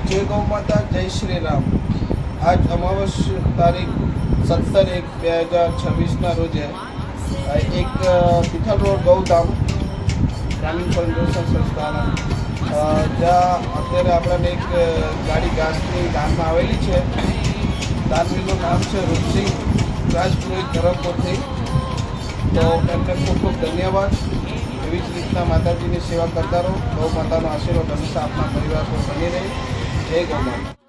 जय गौ माता जय श्री राम। आज अमावस तारीख 17/1/2026 रोज एक તિથલ રોડ ગૌધામ ગ્રામીણ ફાઉન્ડેશન સંસ્થાના જ્યાં અત્યારે આપણને એક ગાડી ઘાસની દાનમાં આવેલી છે। દાનવીનું નામ છે રૂપસિંહ રાજપુરોહિત ધરમપુરથી। તો એમને ખૂબ ખૂબ ધન્યવાદ। એવી જ રીતના માતાજીની સેવા કરતા રહો। ગૌ માતાનો આશીર્વાદ હંમેશા આપણા પરિવાર પર બની રહે। જય ગૌ માતા।